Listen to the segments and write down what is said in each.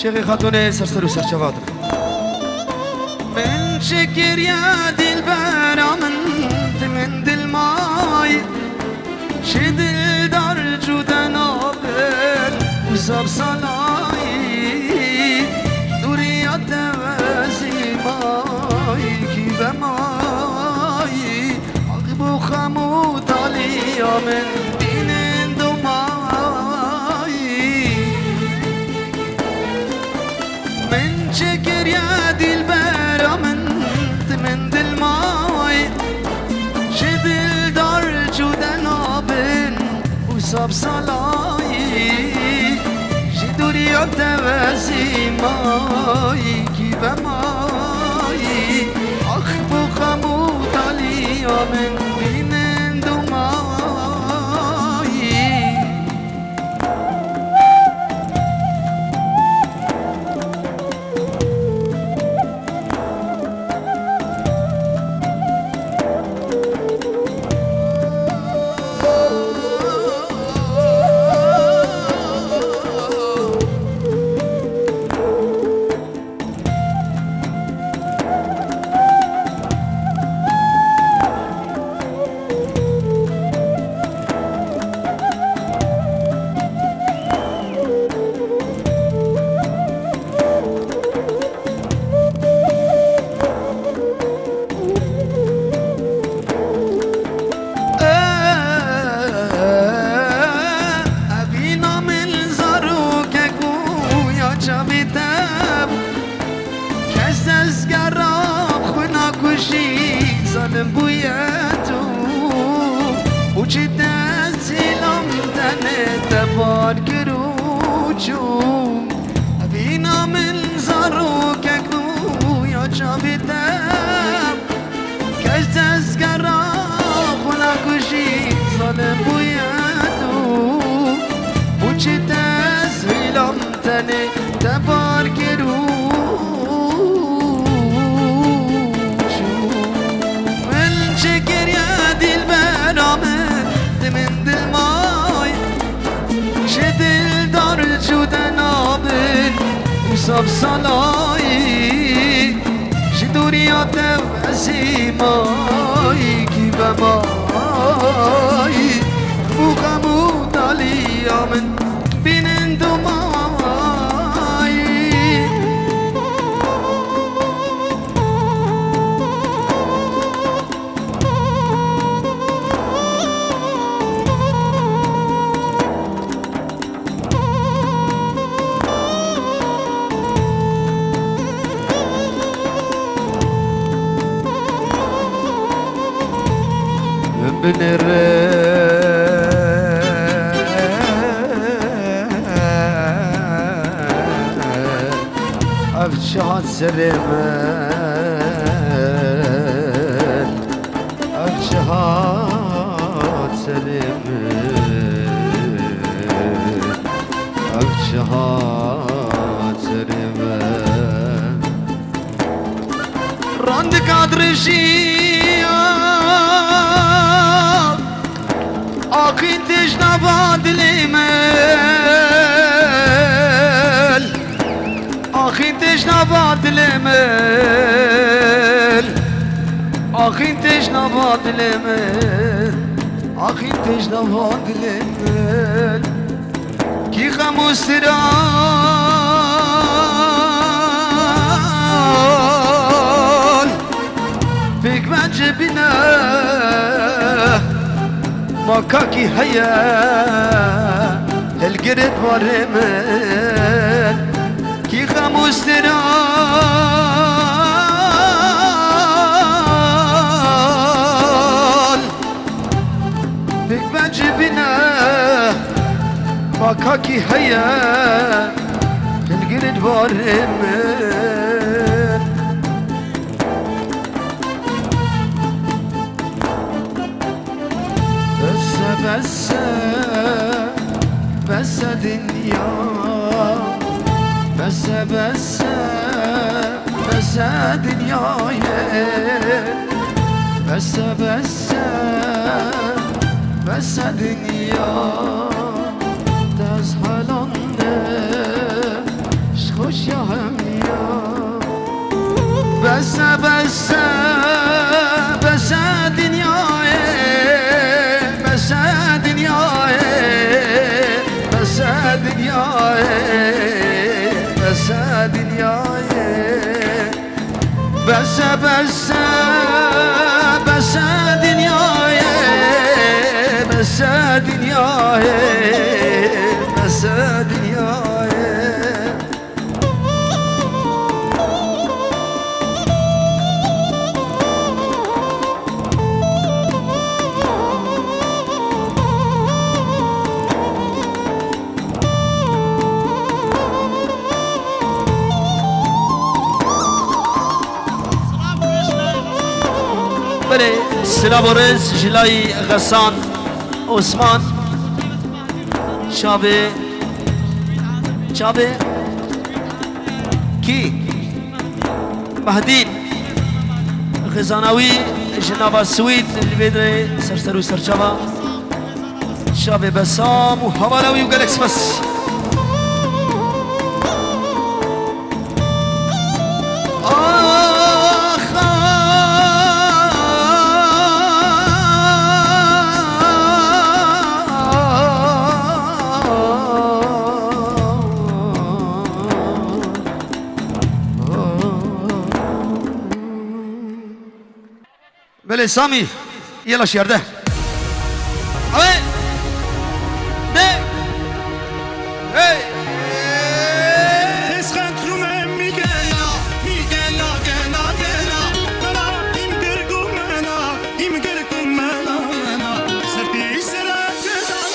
شيخي خاتوني سرسر وسرشوات من شكر يا دلبر من دل ماي شدل درج ودنابل وصاب صلاي دوريات وزي ماي كي بماي عقب خمود علي من دين دماي من شكر يا دلبر من دل ماي شدل درج ودنابل وصاب صلاي جدوريات وزي ماي كي بماي أخب خمود علي من بين دماي بوياتو وجدت سلام دنت باركروچو بينا من زاروك كنو يا جابتم كجت سكرا خنا كشي ظلم بوياتو وجدت سلام دنت باركروچو من دل ماي شدل درج ودنابل وصاب صلاي جدوريات وزي ماي كي بماي وخمود علي من بين دماي بنر أفشعت سليمان أفشعت سليمان أفشعت سليمان راندك عدرشي آخین تشنباد لیمل آخین تشنباد لیمل آخین تشنباد لیمل آخین تشنباد لیمل کی خموستران فيك ما جبنا مكاكي هيا القرد ورمل كي خموستران فيك ما جبنا مكاكي هيا القرد ورمل بس بس دنيا بس دنيا بس دنيا تزحلان خوش بسه بسه بسه دنیای بسه دنیای بسه دنیای بسه دنیای بسه بسه بسه دنیای بسه دنیای بسه دنیای بله سلام و رز جلای غسان عثمان شابه کی مهدی خزانوی جناب سوید البدر سرسر و سرچما شابه بسام و حوالوی و گلکس بس بله سامی يلا شيرده اوه نه هی اسخن رومه میگنا گنا منا این گرگو منا سردی سرا گدام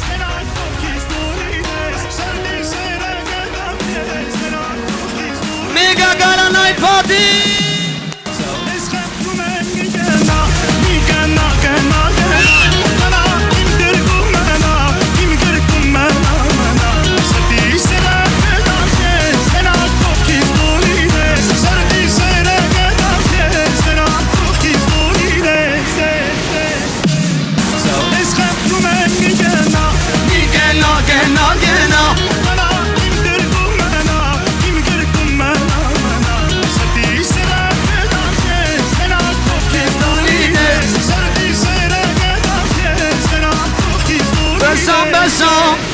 سنا کوکیز دوریده سردی سرا گدام سنا کوکیز دوریده میگا گالا نایت پارتی بسام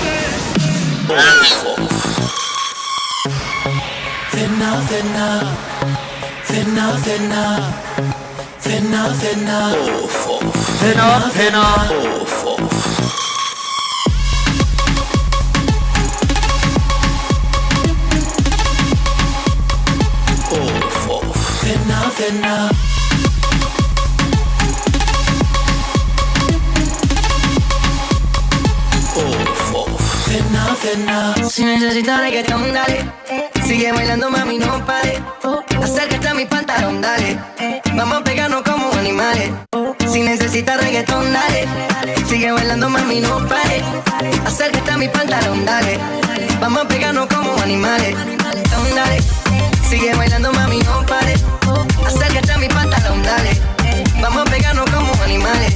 Si necesitas reggaetón, dale. Sigue bailando, mami, no pare. Acércate a mi pantalón, dale. Vamos a pegarnos como animales. Si necesitas reggaetón, dale. Sigue bailando, mami, no pare. Acércate a mi pantalón, dale. Vamos a pegarnos como animales. Dale. Sigue bailando, mami, no pare. Acércate a mi pantalón, dale. Vamos a pegarnos como animales.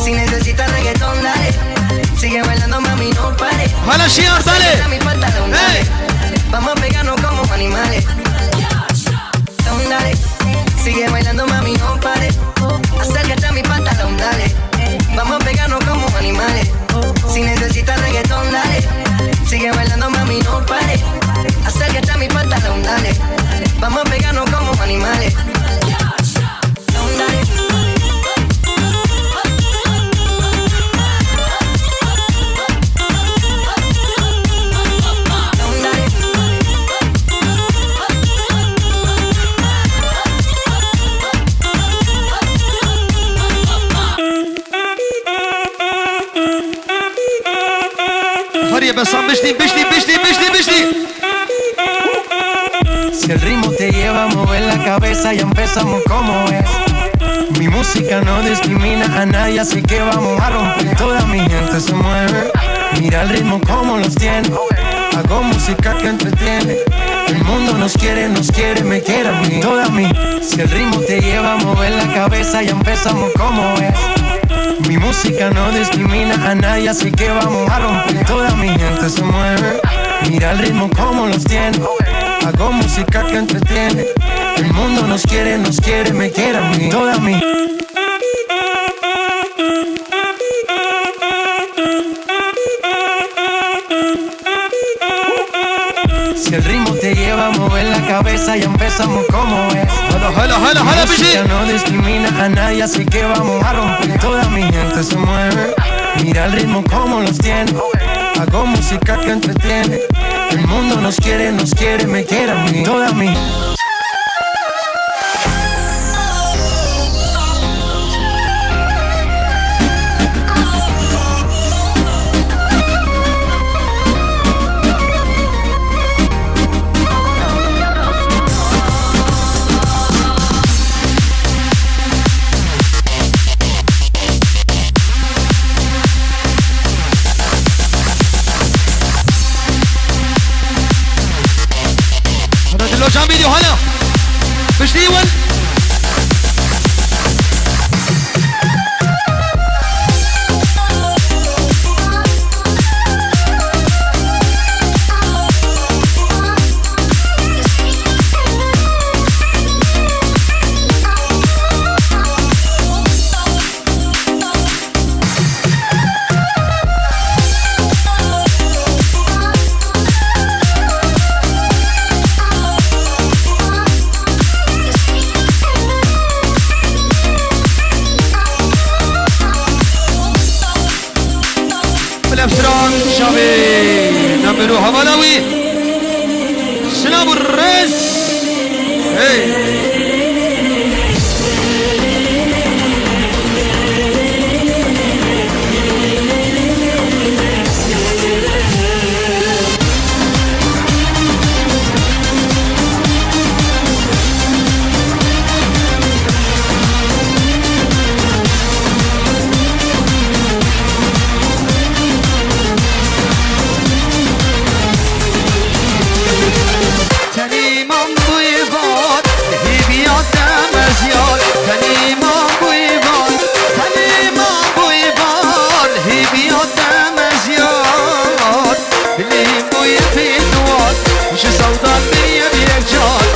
Si necesitas reggaetón, dale. Sigue bailando, mami, no pare. ¡Hala, Shior, dale! Hey. Vamos a pegarnos como animales. Dale. Sigue bailando, mami, no pare. Acércate a mi pantalón, dale. Vamos a pegarnos como animales. Si necesitas reggaetón, dale. Sigue bailando, mami, no pare. Acércate a mi pantalón, dale. Vamos a pegarnos como animales. Dale. بسام بشتی Si el ritmo te lleva a mover la cabeza, ya empezamos como es. Mi música no discrimina a nadie, así que vamos a romper. Toda mi gente se mueve, mira el ritmo como los tiene. Hago música que entretiene. El mundo nos quiere, me quiere a mí. Toda mi, si el ritmo te lleva a mover la cabeza, ya empezamos como es. Mi música no discrimina a nadie, así que vamos a romper. Toda mi gente se mueve, mira el ritmo como los tiene. Hago música que entretiene. El mundo nos quiere, me quiere a mí, toda a mí. Si el ritmo te lleva a mover la cabeza, ya empezamos como es. هلا La بيجي música no discrimina a nadie, así que vamos a romper. Toda mi gente se mueve. Mira el ritmo como los tiene. Hago música que entretiene. El mundo nos quiere, me quiere a mí, toda a mí. لو جام فيديو هلا مش ديول بالابسران شابي نملو هملاوي سلام الرز هي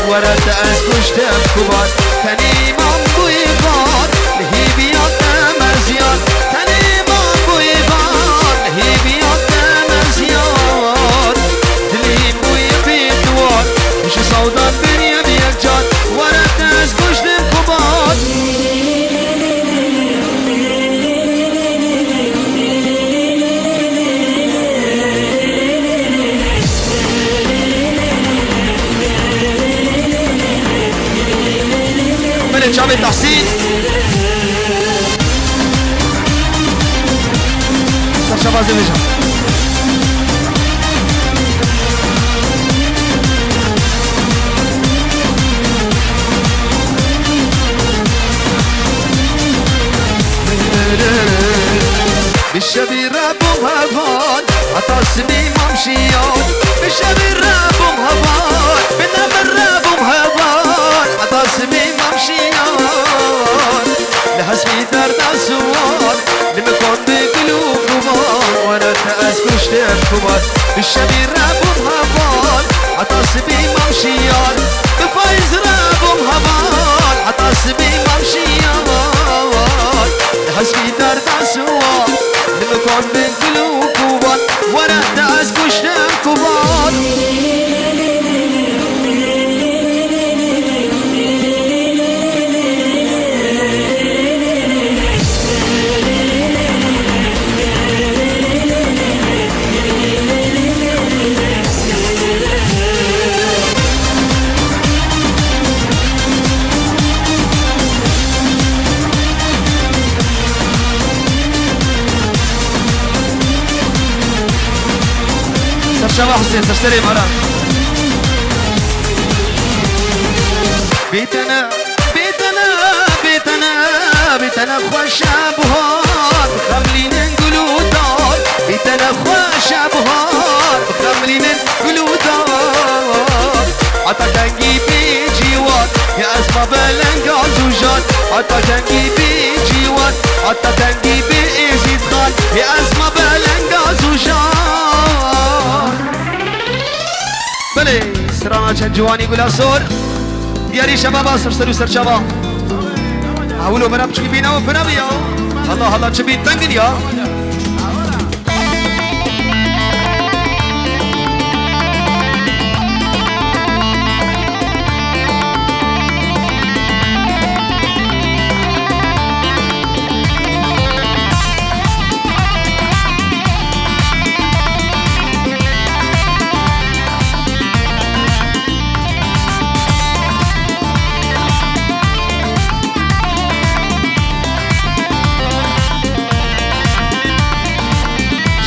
ورد از پشتم کبار تنیمم بوی باد لهی بیاد دم از یاد تنیمم بوی باد لهی بیاد دم از یاد دلیم بوی بیدوار میشه سودان بریم یک جاد ورد از پشتم کبار جامع تحسین سرشبازی بجام بالشبي رابهم هبان عطاسمي ممشيان بالشبي رابهم هبان بالنمر رابهم هبان عطاسمي ممشيان لحسبي درد سوار لمكون بقلوب كبار وانا تأس كشتر كبار بالشبي رابهم هبان عطاسمي ممشيان بفايز رابهم هبان عطاسمي ممشيان لحسبي درد سوار لمكون بقلوب كبار وانا تأس كشتر كبار شباب حسين سرسري مرة بيتنا بيتنا بيتنا بيتنا خوش ابهار خملين قلودار بيتنا خوش ابهار خملين قلودار عطا تنقي بجيوان يا اسمى بلنقا زوجان عطا تنقي بجيوان عطا تنقي بإزيد خان يا اسمى بلنقا زوجان بله سرانا چند جوانی گلا سور دیاری شبابا سرسرو سرچاوا اولو مرم چکی بینا و فنا بیا الله الله چه بین تنگن یا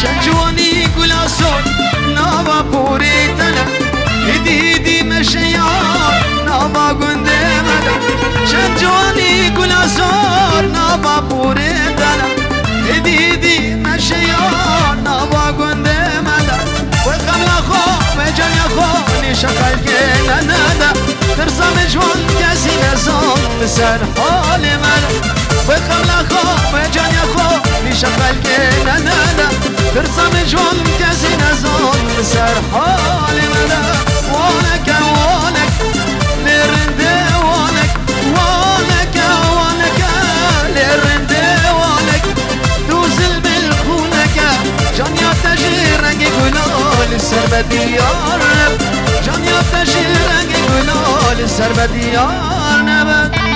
شنجواني قلاسون نابا بوريتنا هديدي مشيار نابا قندمنا شنجواني قلاسون نابا بوريتنا هديدي مشيار نابا قندمنا وقم لخو مجان يخو نشقل كينا نادا ترسى مجوان كسي نزون بسر حال من وقم لخو مجان يخو نشقل كينا نادا ترسى مجوان كسي نزون بسر حال من وانك وانك لرنده وانك وانك وانك لرنده وانك توزل بالخونك جان يتجي رنگ گلال سر بدیار جان یتجی رنگ گلال سر بدیار نبد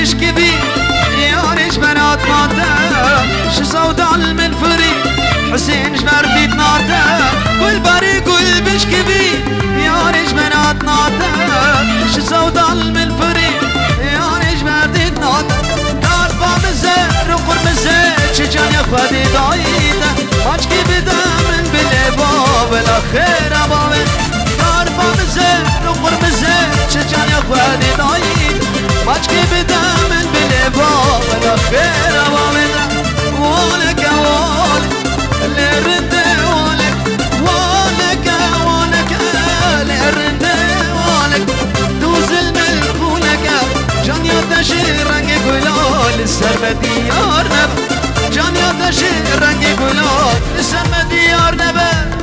بشكبي يا ريش بنات ناتا شصودال من فري حسين جبر في ناتا كل باري كل بشكبي يا ريش بنات ناتا شصودال من فري يا ريش بردي ناتا كاربا مزر وقر مزر شجان يا خدي دايتا ماچكي بدا من بالباب الاخير اباوي كاربا مزر وقر مزر شجان يا خدي دايتا ماچكي بدا من بالباب الاخير اباوي ولك ولك اللي رد ولك ولك ولك اللي رد ولك توزل ملكونك جان يتشير رنگ گلال سر بدیار نب جان یتشیر رنگ گلال سر بدیار نب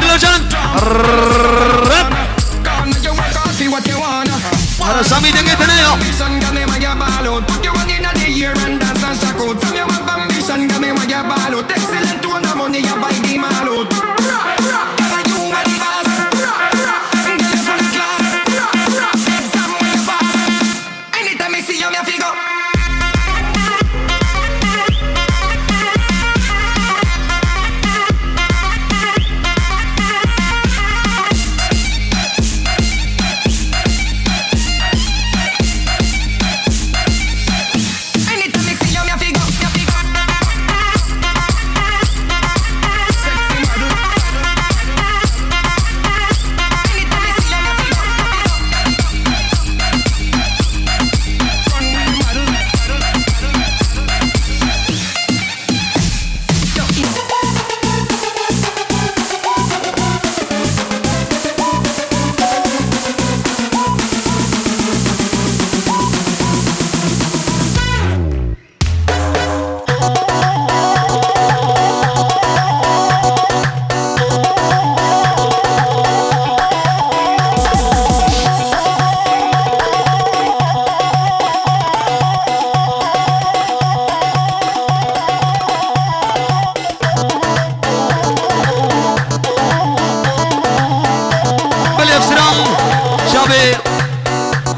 دلوجان هذا سامي دنگه تنيو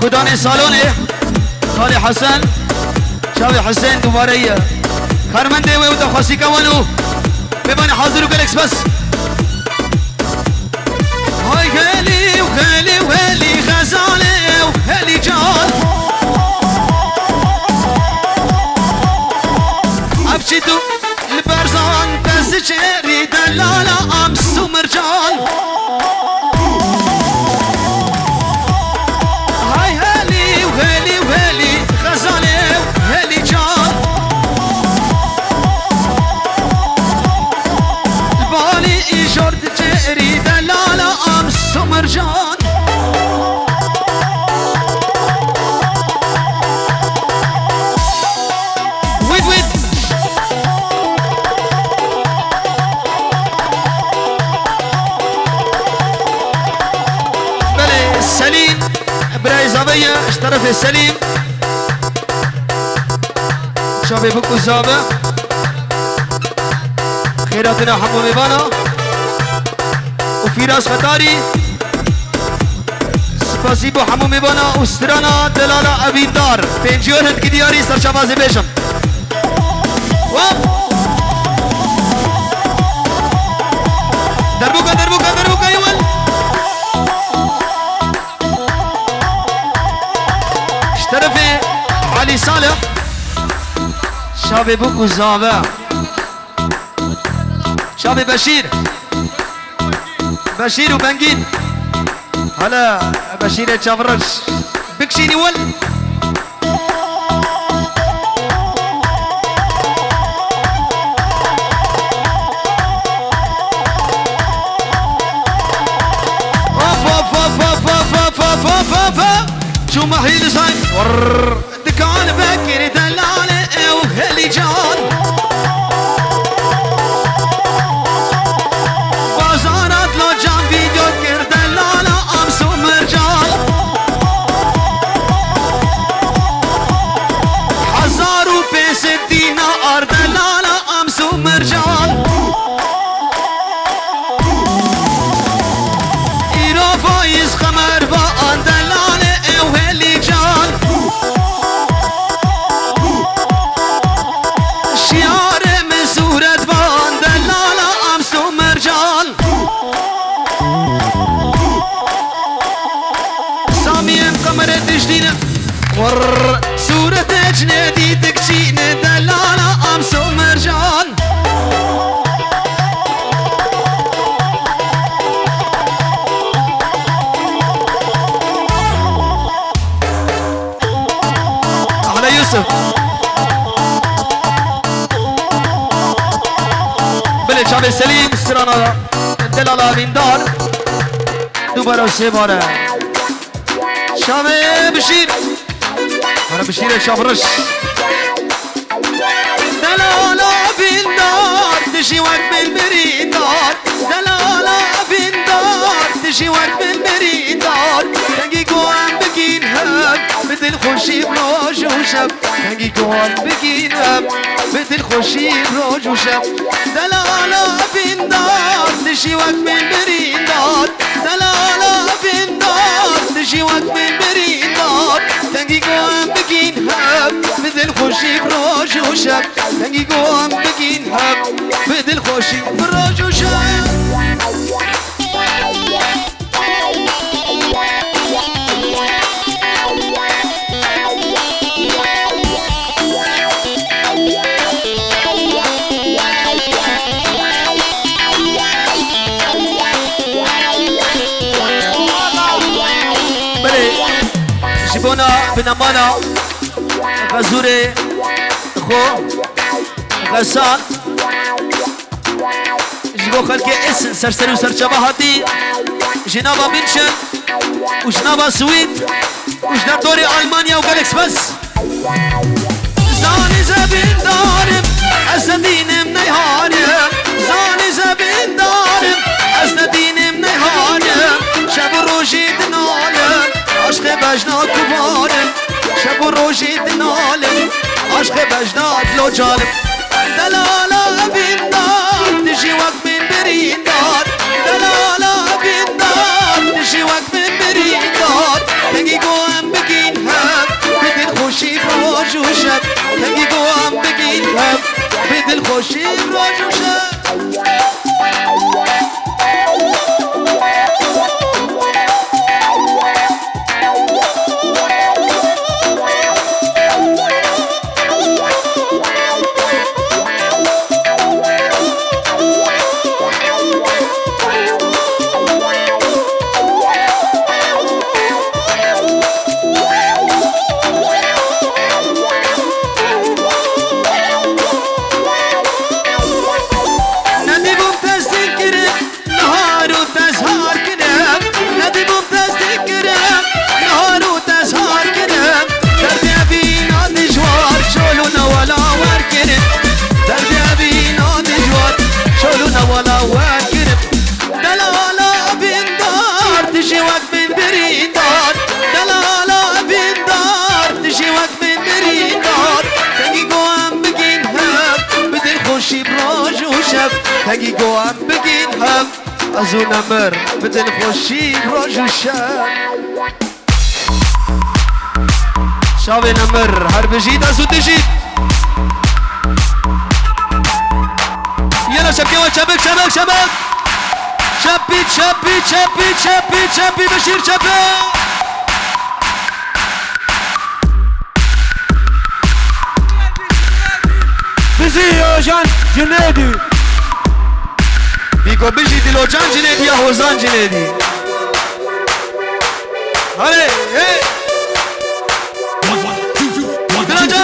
كوداني صالوني خالي حسن شاوي حسين دوبارية كارمندي ويوتا خاصي كوانو بباني حاضر وكالكس بس هاي هالي وهالي وهالي غزالي وهالي جان أبشتو البرزان تسجري دلالة أمس ومرجان هاي هالي وهالي وهالي غزالي وهالي جان البالي إيجار تجري دلالة أمس ومرجان ويد ويد بلي سليم براي زابية اشترف السليم شابي بكو زابة خيراتنا حمو ميبانا وفراس خطاري سپاسیبو حمو میبانا استرانا دلالا ابیدار پنجیور هند کی دیاری سرشابازی بیشم دربوکا دربوکا دربوکا یول اشترفي علي صالح شابي بوكو زابا شابي بشير وبنجين هلا بشير تشافرش بكشيني ول شو محيل زين دكان بكر دلالة وهلي جان بازارات لو جان فيديو كر دلالة أمس ومرجان حزار وبيس دينار دلالة أمس ومرجان إيرو فايز خمر بان دلالة وهلي جان شيار من سورة بان دلالة أمس ومرجان ساميم قمر تجدين ور سورة جنادي تكشين دلالة أمس ومرجان على يوسف بلد شعب السليم سرانا دلالة من دار دوباره وسيباره شعب بشير أنا بشير شابرش دلالة من دار تجي وقت بالمريدار دلالة من دار تجي وقت بالمريدار تنجي قوام بكين هب مثل خوشي بروج وشب تنجي قوام بكين هب مثل خوشي بروج وشب دلالة من دار تجي وقت بالمريدار دلالة من دار تجي وقت بالمريدار تنجي قوام بكين هب مثل خوشي بروج وشب تنجي قوام بكين هب مثل خوشي بروج وشب جيبونا بنمانا غزوري خو غسان جيبو خلقي اسم سرسري وسرشبه هاتي جنابا منشن وجنابا سويد وجناب دوري ألمانيا وغالكس بس زاني زبين دارم أسدين من هارم زاني زبين دارم أسدين من هارم شب روجي دنالم عشق بجنات كبارم شب روجي دنالم عشق بجنات لو جالم دلالة بين دار تجي وقت من برين دار دلالة بين دار تجي وقت من برين دار تنجي قوام بكي تنگی گوهر بگین هم از اون امر به دل خوشی راج و شب شاوه نمر هر بجید از اون دجید یلا شبکه و چبک شبک شبک چپی چپی چپی چپی چپی بشیر چپی Ziyojan Cüneydi بیگو بجی دلوجان جنیدی یا حوزان جنیدی هره هی دلوجان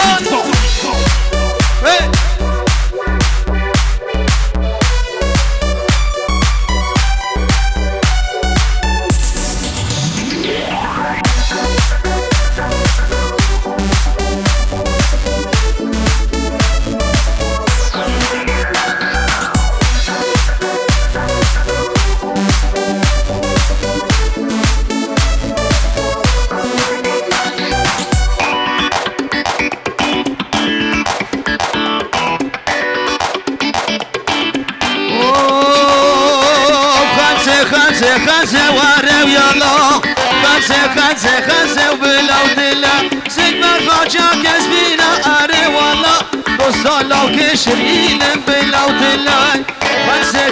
هی خزه واره ويلا خزه وبلاو دلا سيما خاجا كسبينا اري والله دوستا لو كشرين بلاو دلا خزه